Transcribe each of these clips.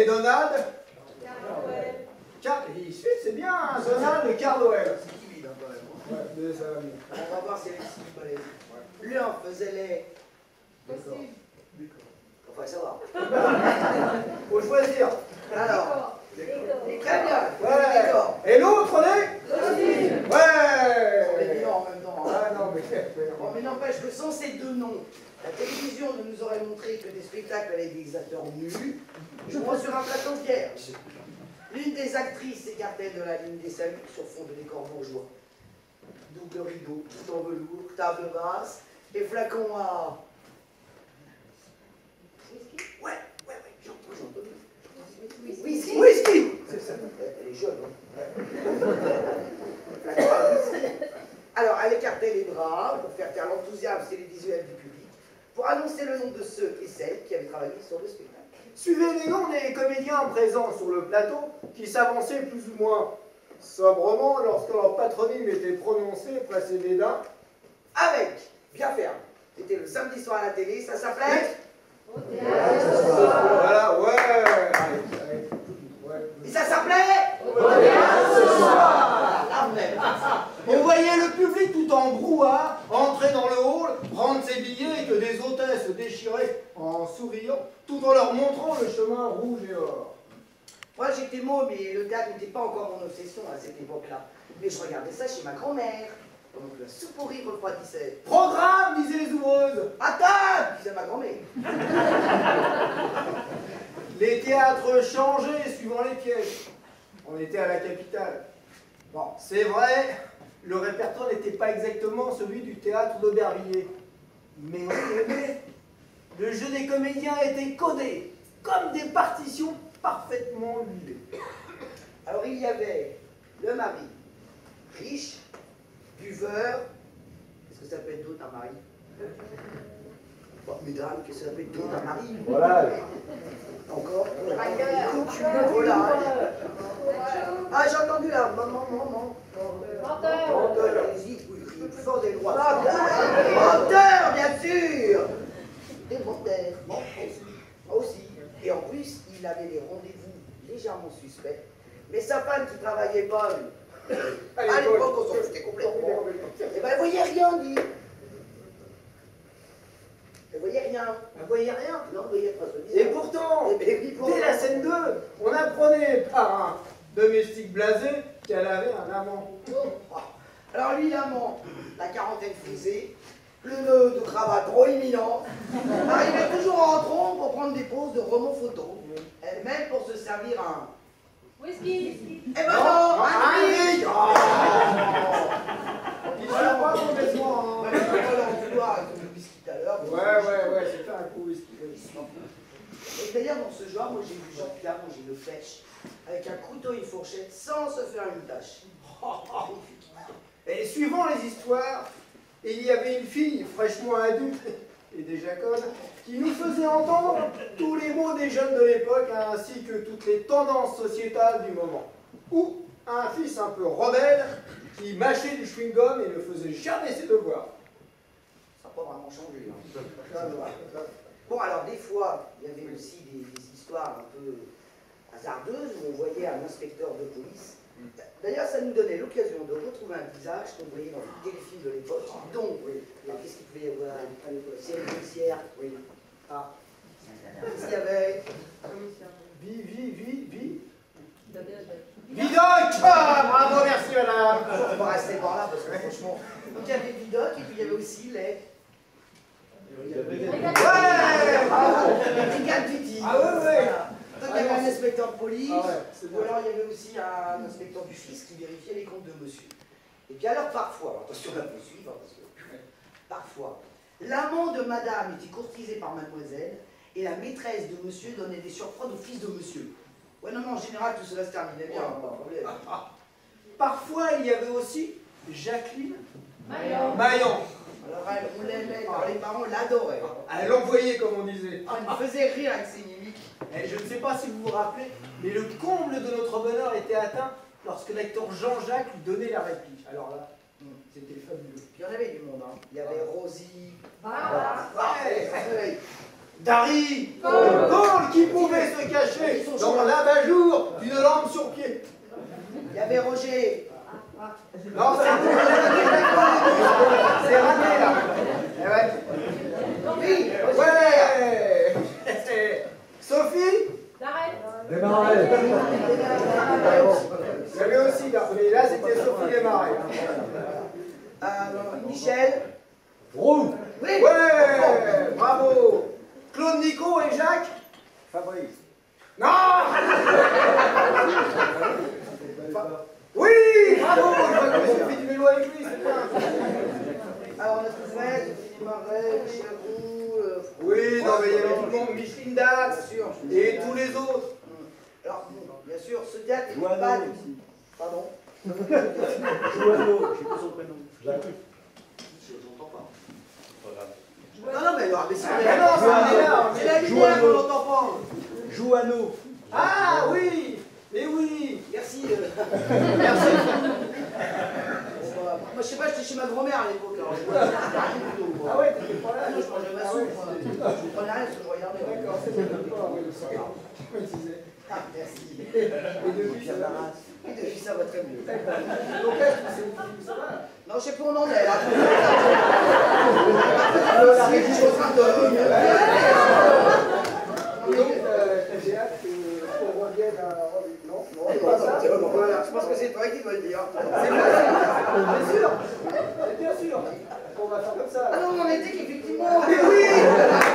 Et Donald? Cardwell. C'est bien, hein, Donald Cardwell. C'est timide, hein, quand même. Ouais, mais ça va bien. On va voir si elle est si balèze. L'un faisait les... Costume. Enfin, ça va. Faut choisir. Alors, Décor. très bien. Ouais. D'accord. Et l'autre, on est? Costume. On est Ouais. vivants en même temps. Hein. Ah non, mais... Bon, mais n'empêche que sans ces deux noms, la télévision ne nous aurait montré que des spectacles avec des acteurs nus, jouant sur un plateau vierge. L'une des actrices s'écartait de la ligne des saluts sur fond de décor bourgeois. Double rideau, tout en velours, table basse et flacon à... Ouais, j'entends. Whisky. C'est ça. Elle est jeune, hein. Alors, elle écartait les bras pour faire taire l'enthousiasme et les visuels du public, pour annoncer le nom de ceux et celles qui avaient travaillé sur le spectacle. Suivez les noms des comédiens présents sur le plateau qui s'avançaient plus ou moins sobrement lorsque leur patronyme était prononcé précédé d'un... Avec, bien ferme. C'était le samedi soir à la télé, ça s'appelait... Au théâtre ce soir. Voilà, ouais. Et ça s'appelait... Au théâtre ce soir. Là, même. On voyait le public tout en brouhaha entrer dans le hall, prendre ses billets et que des hôtesses déchiraient en souriant, tout en leur montrant le chemin rouge et or. Moi, j'étais môme et le théâtre n'était pas encore mon obsession à cette époque-là. Mais je regardais ça chez ma grand-mère, pendant que la soupe au riz refroidissait. Programme, disaient les ouvreuses. À table, disait ma grand-mère. Les théâtres changeaient suivant les pièces. On était à la capitale. Bon, c'est vrai, le répertoire n'était pas exactement celui du théâtre d'Aubervilliers. Mais on aimait. Le jeu des comédiens était codé, comme des partitions parfaitement huilées. Alors, il y avait le mari, riche, buveur. Qu'est-ce que ça peut être d'autre, un mari? Bon, mesdames, qu'est-ce que ça peut être d'autre, un mari? Voilà. Encore? Dragueur. Voilà. Ah, j'ai entendu là. Maman. Menteur. Menteur, allez-y, oui, fort des droits. Menteur, bien sûr. Des menteurs. Moi aussi. Et en plus, il avait des rendez-vous légèrement suspects. Mais sa femme qui travaillait pas, à l'époque, on s'en foutait complètement. Eh ben, elle voyait rien, dit. Elle voyait rien. Elle voyait rien. Non, elle voyait pas. Et pourtant, Eh ben, oui, pourtant. dès la scène 2, on apprenait par un domestique blasé qu'elle avait un amant. Alors lui, l'amant, la quarantaine frisée, le nœud de cravate trop imminent, arrivait toujours en trompe pour prendre des poses de roman photo. Elle-même pour se servir un... Whisky. Eh ben non, un drink. Il sert pas complètement. On va leur vouloir avec le whisky tout à l'heure. Ouais, c'était un coup whisky. Et d'ailleurs, dans ce genre, moi j'ai vu Jean-Pierre manger une flèche avec un couteau et une fourchette sans se faire une tâche. Et suivant les histoires, il y avait une fille fraîchement adulte et déjà conne qui nous faisait entendre tous les mots des jeunes de l'époque ainsi que toutes les tendances sociétales du moment. Ou un fils un peu rebelle qui mâchait du chewing-gum et ne faisait jamais ses devoirs. Ça n'a pas vraiment changé. Hein. Bon, alors des fois, il y avait aussi des histoires un peu hasardeuses où on voyait un inspecteur de police. D'ailleurs, ça nous donnait l'occasion de retrouver un visage qu'on voyait dans les téléfilms de l'époque. Donc, qu'est-ce qu'il pouvait y avoir? Ciel policière. Oui. Ah. Qu'est-ce qu'il y avait? Vidoc! Bravo, merci madame! On va rester par là parce que franchement. Donc il y avait Vidoc et puis il y avait aussi les. Ouais! Brigade Titi. Ah ouais! Voilà. Donc il y avait un inspecteur de police, Ah ouais, c'est ou bien. alors il y avait aussi un inspecteur du fisc qui vérifiait les comptes de monsieur. Et puis alors parfois, attention à poursuivre, parce que parfois, l'amant de madame était courtisé par mademoiselle et la maîtresse de monsieur donnait des surfroides au fils de monsieur. Ouais, non, en général, tout cela se terminait bien, pas de problème. Parfois, il y avait aussi Jacqueline Maillon. Maillan. Alors elle, on l'aimait, car les parents l'adoraient. Elle l'envoyait, comme on disait. Ah, il me faisait rire avec ses mimiques. Et je ne sais pas si vous vous rappelez, mais le comble de notre bonheur était atteint lorsque l'acteur Jean-Jacques lui donnait la réplique. Alors là, c'était fabuleux. Puis il y en avait du monde, hein. Il y avait Rosie. Barbara. Ouais. Dari, Cole qui pouvait se cacher dans l'abat-jour d'une lampe sur pied. Il y avait Roger. Non, c'est raté là. Eh ouais. Oui, Roger. Ouais. Sophie. Darrell. Il y avait aussi là, mais là c'était Sophie Desmarais. Michel. Roux. Oui. Ouais, bravo. Claude Nico et Jacques. Fabrice. Non. Oui, bravo. Je vois que j'ai fait du vélo avec lui, c'est bien. Alors on a tout fait, Sophie Desmarais, Michel Roux. Oui, non mais il y avait tout le monde, Micheline Dax Bien sûr. et tous les autres. Alors, bon, bien sûr, ce théâtre n'est Joanneau pas... aussi. Pardon. Joanneau, je sais pas son prénom. Je l'entends pas. Non, non, mais, alors, mais c'est Ah non, ça en est là. c'est la lumière qu'on n'entend pas. Joanneau. Ah oui, mais oui. Merci. Merci. Moi, je sais pas, j'étais chez ma grand-mère à l'époque. Alors, je vois rien du tout. Ah ouais, t'étais pas là. Ah non, je mangeais ma soupe. Moi. Je comprenais rien parce que je regardais. D'accord, c'est bon. Oui, c'est grave. Je me disais. Ah, merci. Et depuis, ça va. Et depuis, ça va très mieux. Donc là, ça va. Non, je sais plus où on en est. Là. Je suis en train de... Donc, j'ai hâte qu'on revienne à... Non, non, C'est pas ça. Voilà, je pense que c'est toi qui dois le dire. c'est bien sûr. C'est bien sûr. On va faire comme ça. Ah non, on était qu'effectivement. Mais oui.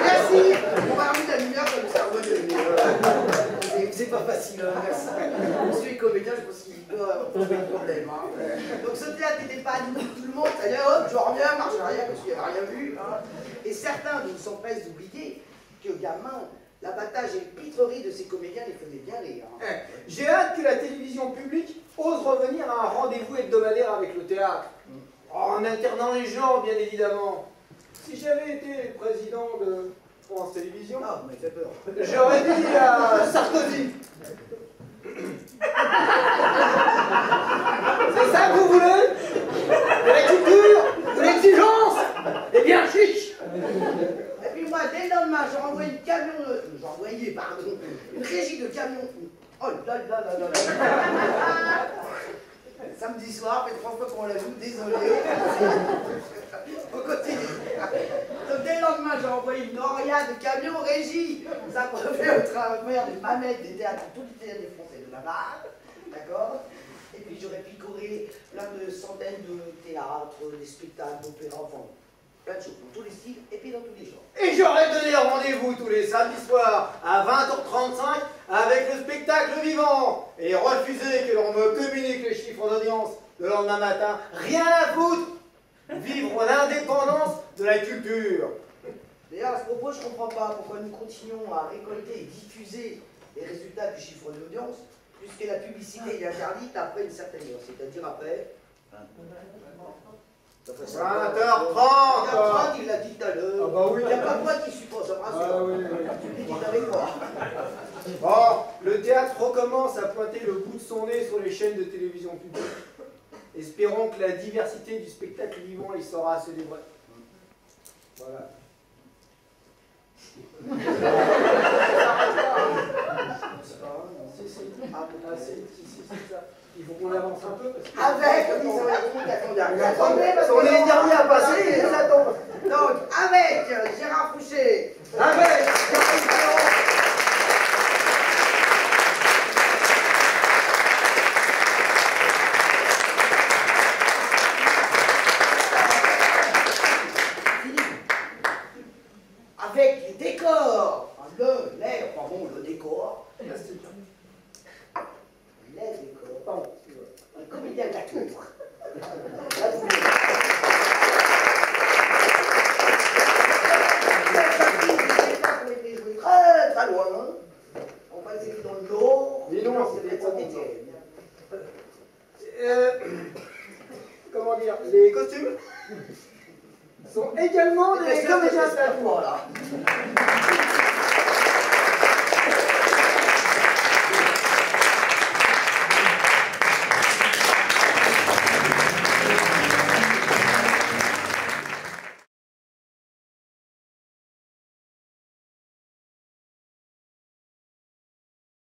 Merci. On va remettre la lumière comme ça. C'est pas facile, hein, merci. Monsieur est comédien, je pense qu'il doit trouver un problème. Hein. Donc ce théâtre n'était pas animé tout le monde. C'est-à-dire, hop, je reviens, marche arrière parce qu'il n'y avait rien vu. Hein. Et certains ne s'empressent d'oublier que gamin, l'abattage et les pitreries de ces comédiens les faisaient bien rire. Hein. J'ai hâte que la télévision publique ose revenir à un rendez-vous hebdomadaire avec le théâtre. En internant les gens, bien évidemment. Si j'avais été président de France Télévisions, Ah, vous m'avez fait peur. j'aurais dit à Sarkozy. C'est ça que vous voulez? De la culture? De l'exigence? Eh bien, chiche! Et puis moi, dès le lendemain, j'ai renvoyé une régie de camions. Oh là là là là là. Samedi soir, fait 3 fois qu'on la joue, désolé. On continue. Donc dès le lendemain, j'ai envoyé une noria de camions régie. Ça provient au travers des mamettes des théâtres, tous les théâtres des Français de la barre. D'accord? Et puis j'aurais picoré plein de centaines de théâtres, des spectacles, d'opéras, enfin, plein de choses, dans tous les styles et puis dans tous les genres. Et j'aurais donné rendez-vous tous les samedis soirs à 20h35 avec le spectacle vivant et refusé que l'on me communique les chiffres d'audience le lendemain matin. Rien à foutre. Vivre l'indépendance de la culture. D'ailleurs, à ce propos, je ne comprends pas pourquoi nous continuons à récolter et diffuser les résultats du chiffre d'audience, puisque la publicité est interdite après une certaine heure, c'est-à-dire après 20h30. il l'a dit tout à l'heure. Ah bah oui. Il n'y a pas moi qui suis pas, ça me rassure. Ah oui, Tu le dis avec moi. Bon, le théâtre recommence à pointer le bout de son nez sur les chaînes de télévision publiques. Espérons que la diversité du spectacle vivant y sera célébrée. Voilà. Si, ça. Il faut qu'on avance un peu. Avec, Attendez, parce qu'on est les derniers à passer et ça tombe. donc, avec Gérard Fouché, Avec avec les décors, le décor, les décors, Pardon. un comédien de la tour. Très très loin. On va essayer dans le nord. Mais non, c'est des comment dire, les costumes sont également des comédiens de la tour. Voilà.